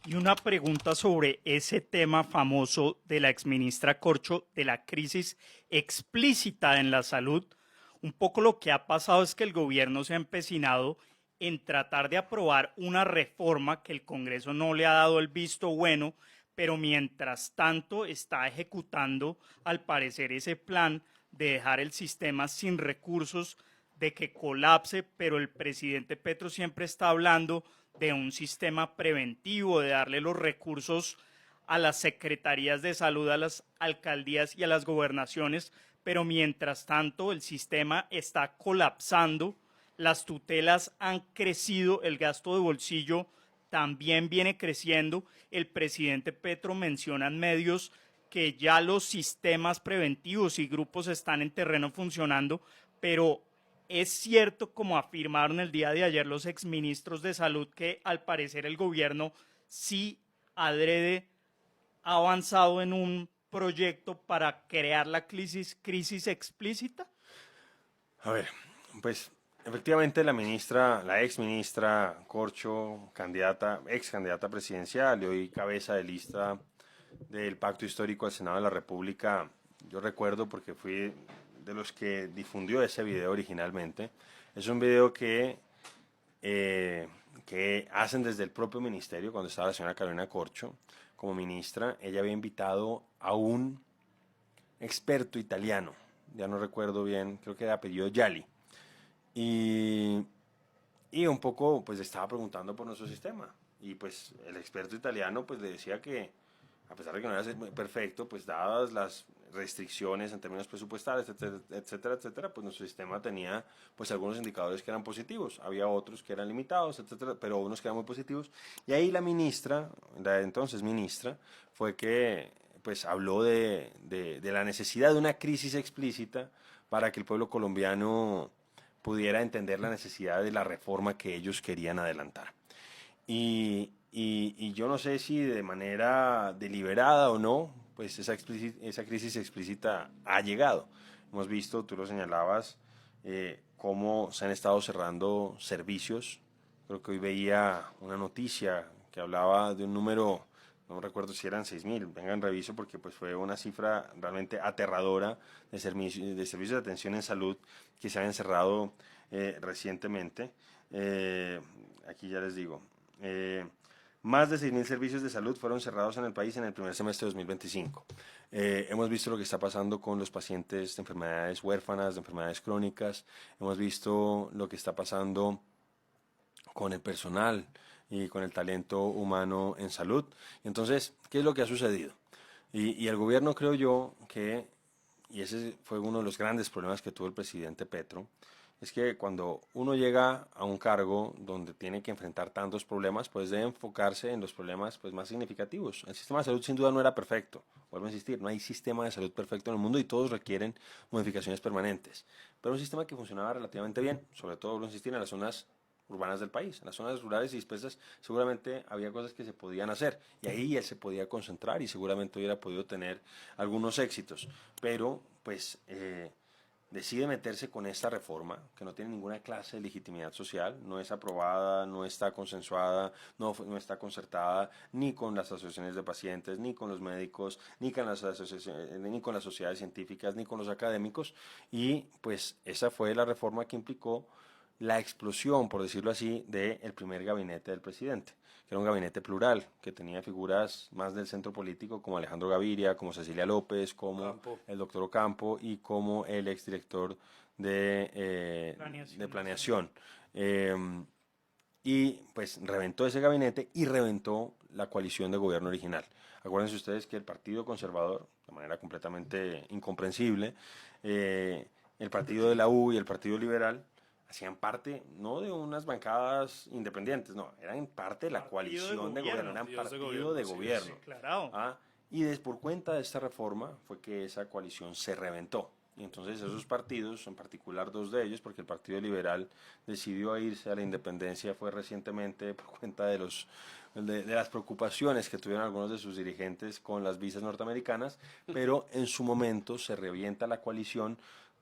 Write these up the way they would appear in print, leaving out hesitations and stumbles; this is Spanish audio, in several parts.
Y una pregunta sobre ese tema famoso de la exministra Corcho de la crisis explícita en la salud. Un poco lo que ha pasado es que el gobierno se ha empecinado en tratar de aprobar una reforma que el Congreso no le ha dado el visto bueno, pero mientras tanto está ejecutando al parecer ese plan de dejar el sistema sin recursos, de que colapse, pero el presidente Petro siempre está hablando de un sistema preventivo, de darle los recursos a las secretarías de salud, a las alcaldías y a las gobernaciones, pero mientras tanto el sistema está colapsando, las tutelas han crecido, el gasto de bolsillo también viene creciendo. El presidente Petro menciona en medios que ya los sistemas preventivos y grupos están en terreno funcionando, pero es cierto, como afirmaron el día de ayer los exministros de salud, que al parecer el gobierno sí adrede ha avanzado en un proyecto para crear la crisis explícita. A ver, pues efectivamente la ex ministra Corcho, ex candidata presidencial y hoy cabeza de lista del Pacto Histórico al Senado de la República, yo recuerdo porque fui de los que difundió ese video originalmente. Es un video que hacen desde el propio ministerio cuando estaba la señora Carolina Corcho como ministra. Ella había invitado a un experto italiano, ya no recuerdo bien, creo que de apellido Yali, y, y un poco pues estaba preguntando por nuestro sistema, y pues el experto italiano pues le decía que a pesar de que no era perfecto, pues dadas las restricciones en términos presupuestales, etcétera, etcétera, etcétera, pues nuestro sistema tenía pues algunos indicadores que eran positivos, había otros que eran limitados, etcétera, pero unos que eran muy positivos. Y ahí la ministra, la entonces ministra, fue que pues habló de la necesidad de una crisis explícita para que el pueblo colombiano pudiera entender la necesidad de la reforma que ellos querían adelantar. Y yo no sé si de manera deliberada o no, pues esa crisis explícita ha llegado. Hemos visto, tú lo señalabas, cómo se han estado cerrando servicios. Creo que hoy veía una noticia que hablaba de un número, no recuerdo si eran 6.000, vengan reviso porque pues fue una cifra realmente aterradora de servicios de atención en salud que se han cerrado recientemente. Aquí ya les digo, eh, más de 6.000 servicios de salud fueron cerrados en el país en el primer semestre de 2025. Hemos visto lo que está pasando con los pacientes de enfermedades huérfanas, de enfermedades crónicas. Hemos visto lo que está pasando con el personal y con el talento humano en salud. Entonces, ¿qué es lo que ha sucedido? Y el gobierno creo yo que, y ese fue uno de los grandes problemas que tuvo el presidente Petro, es que cuando uno llega a un cargo donde tiene que enfrentar tantos problemas, pues debe enfocarse en los problemas pues, más significativos. El sistema de salud sin duda no era perfecto, vuelvo a insistir, no hay sistema de salud perfecto en el mundo y todos requieren modificaciones permanentes, pero un sistema que funcionaba relativamente bien, sobre todo, vuelvo a insistir, en las zonas urbanas del país. En las zonas rurales y dispersas seguramente había cosas que se podían hacer y ahí él se podía concentrar y seguramente hubiera podido tener algunos éxitos, pero pues decide meterse con esta reforma que no tiene ninguna clase de legitimidad social, no es aprobada, no está consensuada, no está concertada ni con las asociaciones de pacientes, ni con los médicos, ni con las asociaciones, ni con las sociedades científicas, ni con los académicos, y pues esa fue la reforma que implicó la explosión, por decirlo así, del primer gabinete del presidente, que era un gabinete plural, que tenía figuras más del centro político como Alejandro Gaviria, como Cecilia López, como Campo. el doctor Ocampo y como el exdirector de planeación. Eh, y pues reventó ese gabinete y reventó la coalición de gobierno original. Acuérdense ustedes que el Partido Conservador, de manera completamente incomprensible, el Partido de la U y el Partido Liberal hacían parte no de unas bancadas independientes, no, eran parte de la coalición de gobierno, eran partido de Sí, gobierno. claro. ¿Ah? Y por cuenta de esta reforma fue que esa coalición se reventó. Y entonces esos partidos, en particular dos de ellos, porque el Partido Liberal decidió irse a la independencia fue recientemente por cuenta de las preocupaciones que tuvieron algunos de sus dirigentes con las visas norteamericanas, pero en su momento se revienta la coalición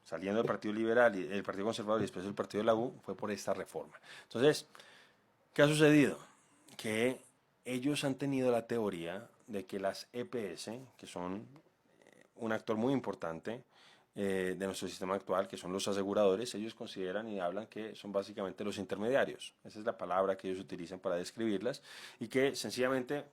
saliendo del Partido Liberal y el Partido Conservador y después del Partido de la U, fue por esta reforma. Entonces, ¿qué ha sucedido? Que ellos han tenido la teoría de que las EPS, que son un actor muy importante de nuestro sistema actual, que son los aseguradores, ellos consideran y hablan que son básicamente los intermediarios. Esa es la palabra que ellos utilizan para describirlas y que sencillamente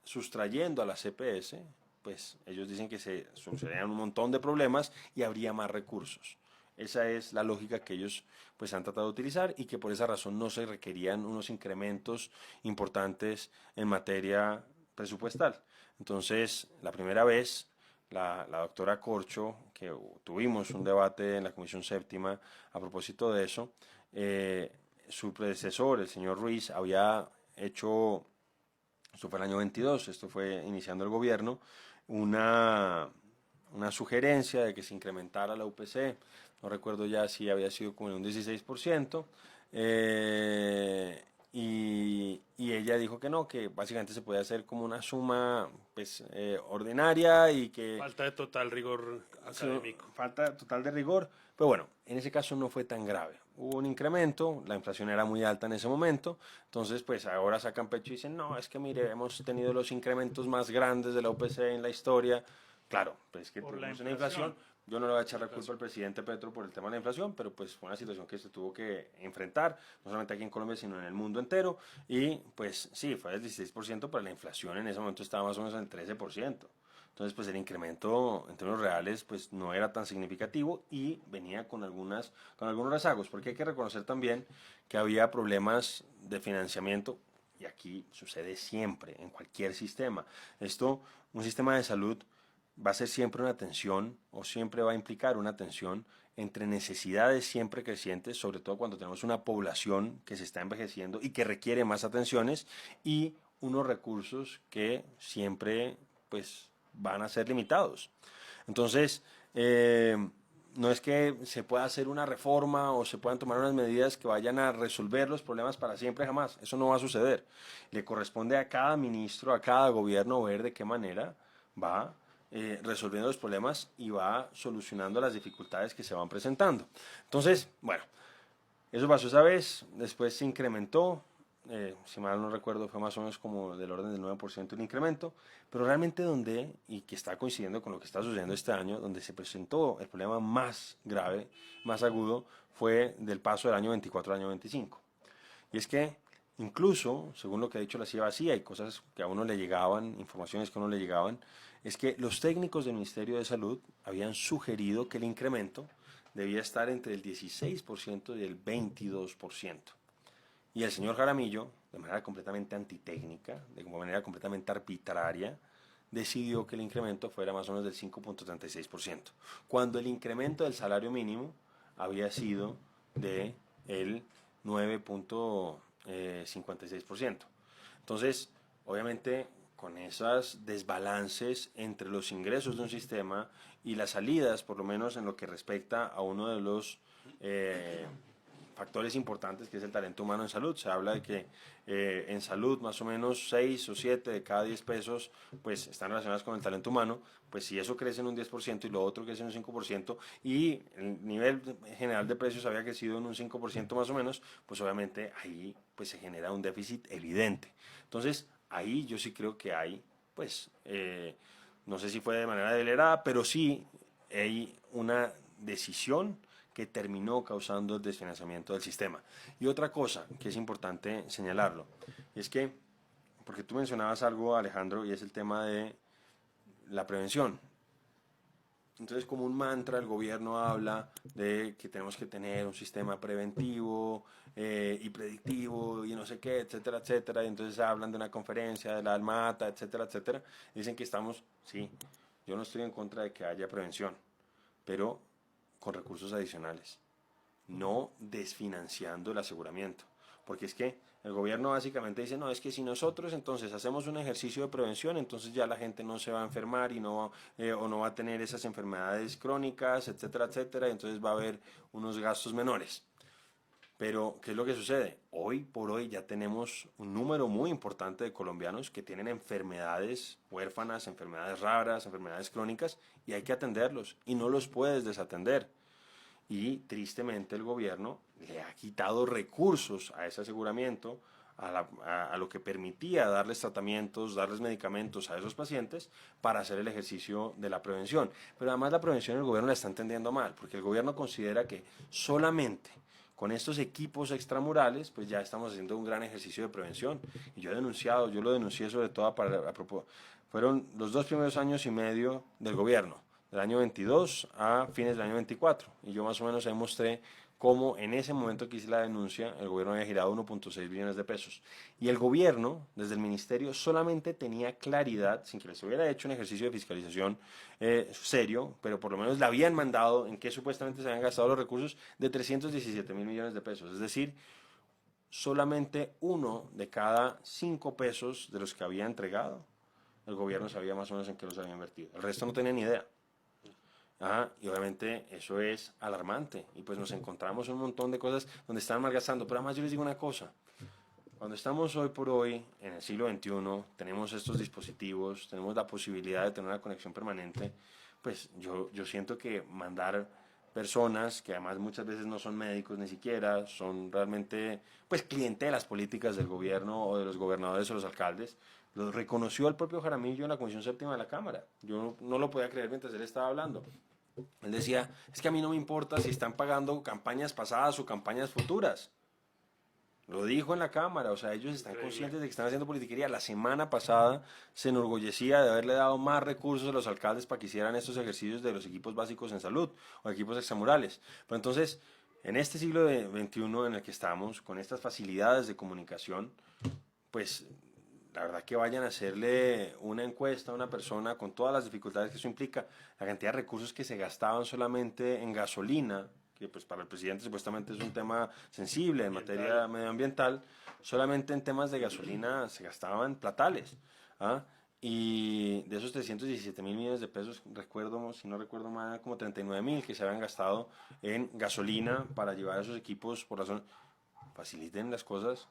sustrayendo a las EPS, pues ellos dicen que se solucionarían un montón de problemas y habría más recursos. Esa es la lógica que ellos pues han tratado de utilizar y que por esa razón no se requerían unos incrementos importantes en materia presupuestal. Entonces, la primera vez, la doctora Corcho, que tuvimos un debate en la Comisión Séptima a propósito de eso, su predecesor, el señor Ruiz, había hecho, esto fue el año 22, esto fue iniciando el gobierno, una sugerencia de que se incrementara la UPC, no recuerdo ya si había sido como en un 16%, y ella dijo que no, que básicamente se podía hacer como una suma pues, ordinaria y que... Falta de total rigor académico. Falta total de rigor, pero bueno, en ese caso no fue tan grave. Hubo un incremento, la inflación era muy alta en ese momento, entonces pues ahora sacan pecho y dicen, no, es que mire, hemos tenido los incrementos más grandes de la UPC en la historia. Claro, pues es que tuvimos una inflación. Yo no le voy a echar la culpa al presidente Petro por el tema de la inflación, pero pues fue una situación que se tuvo que enfrentar, no solamente aquí en Colombia, sino en el mundo entero. Y pues sí, fue del 16%, pero la inflación en ese momento estaba más o menos en el 13%. Entonces, pues el incremento en términos reales pues no era tan significativo y venía con algunos rezagos, porque hay que reconocer también que había problemas de financiamiento y aquí sucede siempre, en cualquier sistema. Un sistema de salud va a ser siempre una tensión o siempre va a implicar una tensión entre necesidades siempre crecientes, sobre todo cuando tenemos una población que se está envejeciendo y que requiere más atenciones y unos recursos que siempre pues van a ser limitados. Entonces, no es que se pueda hacer una reforma o se puedan tomar unas medidas que vayan a resolver los problemas para siempre jamás. Eso no va a suceder. Le corresponde a cada ministro, a cada gobierno ver de qué manera va resolviendo los problemas y va solucionando las dificultades que se van presentando. Entonces, bueno, eso pasó esa vez, después se incrementó, si mal no recuerdo fue más o menos como del orden del 9% el incremento, pero realmente y que está coincidiendo con lo que está sucediendo este año, donde se presentó el problema más grave, más agudo, fue del paso del año 24 al año 25. Y es que incluso, según lo que ha dicho la CIA vacía, hay cosas que a uno le llegaban, informaciones que a uno le llegaban, es que los técnicos del Ministerio de Salud habían sugerido que el incremento debía estar entre el 16% y el 22%. Y el señor Jaramillo, de manera completamente antitécnica, de manera completamente arbitraria, decidió que el incremento fuera más o menos del 5.36%, cuando el incremento del salario mínimo había sido de el 9.56%. Entonces, obviamente, con esos desbalances entre los ingresos de un sistema y las salidas, por lo menos en lo que respecta a uno de los factores importantes que es el talento humano en salud. Se habla de que en salud más o menos 6 o 7 de cada 10 pesos pues están relacionados con el talento humano. Pues si eso crece en un 10% y lo otro crece en un 5% y el nivel general de precios había crecido en un 5% más o menos, pues obviamente ahí pues se genera un déficit evidente. Entonces ahí yo sí creo que hay pues no sé si fue de manera deliberada, pero sí hay una decisión que terminó causando el desfinanciamiento del sistema. Y otra cosa que es importante señalarlo, es que, porque tú mencionabas algo, Alejandro, y es el tema de la prevención. Entonces, como un mantra, el gobierno habla de que tenemos que tener un sistema preventivo y predictivo y no sé qué, etcétera, etcétera. Y entonces hablan de una conferencia de la Almata, etcétera, etcétera. Dicen que estamos, sí, yo no estoy en contra de que haya prevención, pero con recursos adicionales, no desfinanciando el aseguramiento. Porque es que el gobierno básicamente dice, no, es que si nosotros entonces hacemos un ejercicio de prevención, entonces ya la gente no se va a enfermar y no, o no va a tener esas enfermedades crónicas, etcétera, etcétera, y entonces va a haber unos gastos menores. Pero, ¿qué es lo que sucede? Hoy por hoy ya tenemos un número muy importante de colombianos que tienen enfermedades huérfanas, enfermedades raras, enfermedades crónicas, y hay que atenderlos, y no los puedes desatender. Y tristemente el gobierno le ha quitado recursos a ese aseguramiento, a lo que permitía darles tratamientos, darles medicamentos a esos pacientes para hacer el ejercicio de la prevención. Pero además la prevención el gobierno la está entendiendo mal, porque el gobierno considera que solamente con estos equipos extramurales, pues ya estamos haciendo un gran ejercicio de prevención. Y yo lo denuncié sobre todo fueron los 2 primeros años y medio del gobierno, del año 22 a fines del año 24. Y yo más o menos ahí mostré cómo en ese momento que hice la denuncia, el gobierno había girado 1.6 billones de pesos. Y el gobierno, desde el ministerio, solamente tenía claridad, sin que les hubiera hecho un ejercicio de fiscalización serio, pero por lo menos le habían mandado en qué supuestamente se habían gastado los recursos de 317.000 millones de pesos. Es decir, solamente 1 de cada 5 pesos de los que había entregado, el gobierno sabía más o menos en qué los había invertido. El resto no tenía ni idea. Y obviamente eso es alarmante y pues nos encontramos un montón de cosas donde están malgastando, pero además yo les digo una cosa, cuando estamos hoy por hoy en el siglo XXI, tenemos estos dispositivos, tenemos la posibilidad de tener una conexión permanente, pues yo siento que mandar personas que además muchas veces no son médicos ni siquiera, son realmente pues clientelas políticas del gobierno o de los gobernadores o los alcaldes, lo reconoció el propio Jaramillo en la Comisión Séptima de la Cámara. Yo no lo podía creer mientras él estaba hablando. Él decía, es que a mí no me importa si están pagando campañas pasadas o campañas futuras. Lo dijo en la Cámara, o sea, ellos están conscientes de que están haciendo politiquería. La semana pasada se enorgullecía de haberle dado más recursos a los alcaldes para que hicieran estos ejercicios de los equipos básicos en salud o equipos extramurales. Pero entonces, en este siglo XXI en el que estamos, con estas facilidades de comunicación, pues la verdad que vayan a hacerle una encuesta a una persona con todas las dificultades que eso implica, la cantidad de recursos que se gastaban solamente en gasolina, que pues para el presidente supuestamente es un tema sensible en materia medioambiental, solamente en temas de gasolina se gastaban platales. Y de esos 317.000 millones de pesos, si no recuerdo mal, como 39.000 que se habían gastado en gasolina para llevar esos equipos por la zona. Faciliten las cosas.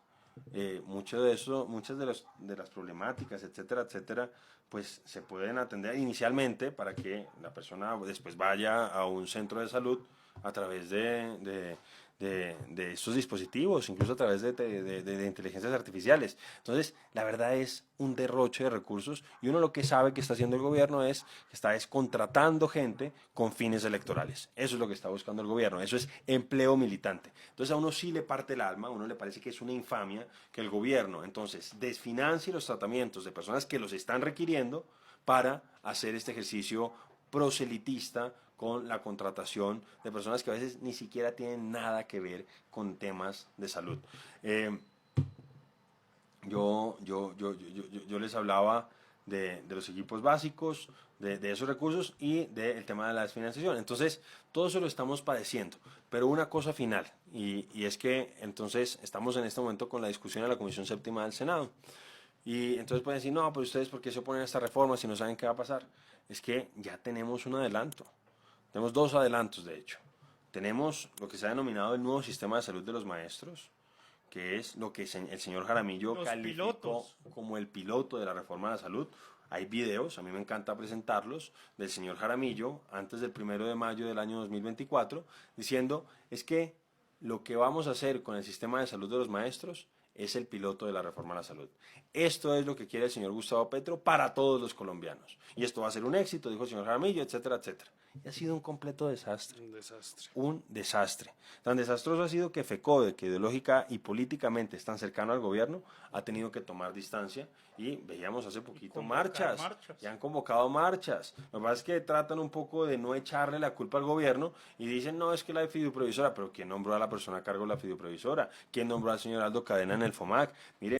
Muchas de las problemáticas, etcétera, pues se pueden atender inicialmente para que la persona después vaya a un centro de salud a través de estos dispositivos, incluso a través de inteligencias artificiales. Entonces, la verdad es un derroche de recursos y uno lo que sabe que está haciendo el gobierno es que está contratando gente con fines electorales. Eso es lo que está buscando el gobierno, eso es empleo militante. Entonces, a uno sí le parte el alma, a uno le parece que es una infamia que el gobierno, entonces, desfinancie los tratamientos de personas que los están requiriendo para hacer este ejercicio proselitista con la contratación de personas que a veces ni siquiera tienen nada que ver con temas de salud. Yo les hablaba de los equipos básicos, de esos recursos y del tema de la desfinanciación. Entonces, todo eso lo estamos padeciendo. Pero una cosa final, y es que entonces estamos en este momento con la discusión en la Comisión Séptima del Senado. Y entonces pueden decir, no, pero ustedes, ¿por qué se oponen a esta reforma si no saben qué va a pasar? Es que ya tenemos un adelanto. Tenemos 2 adelantos, de hecho. Tenemos lo que se ha denominado el nuevo sistema de salud de los maestros, que es lo que el señor Jaramillo calificó como el piloto de la reforma de la salud. Hay videos, a mí me encanta presentarlos, del señor Jaramillo antes del 1 de mayo del año 2024, diciendo, es que lo que vamos a hacer con el sistema de salud de los maestros es el piloto de la reforma a la salud. Esto es lo que quiere el señor Gustavo Petro para todos los colombianos. Y esto va a ser un éxito, dijo el señor Jaramillo, etcétera. Y ha sido un completo desastre. Un desastre. Un desastre. Tan desastroso ha sido que FECODE, que ideológica y políticamente es tan cercano al gobierno, ha tenido que tomar distancia y veíamos hace poquito marchas. Y han convocado marchas. Lo que pasa es que tratan un poco de no echarle la culpa al gobierno y dicen, no, es que la fideoprevisora, pero ¿quién nombró a la persona a cargo de la fideoprevisora? ¿Quién nombró al señor Aldo Cadena en el FOMAC? Mire,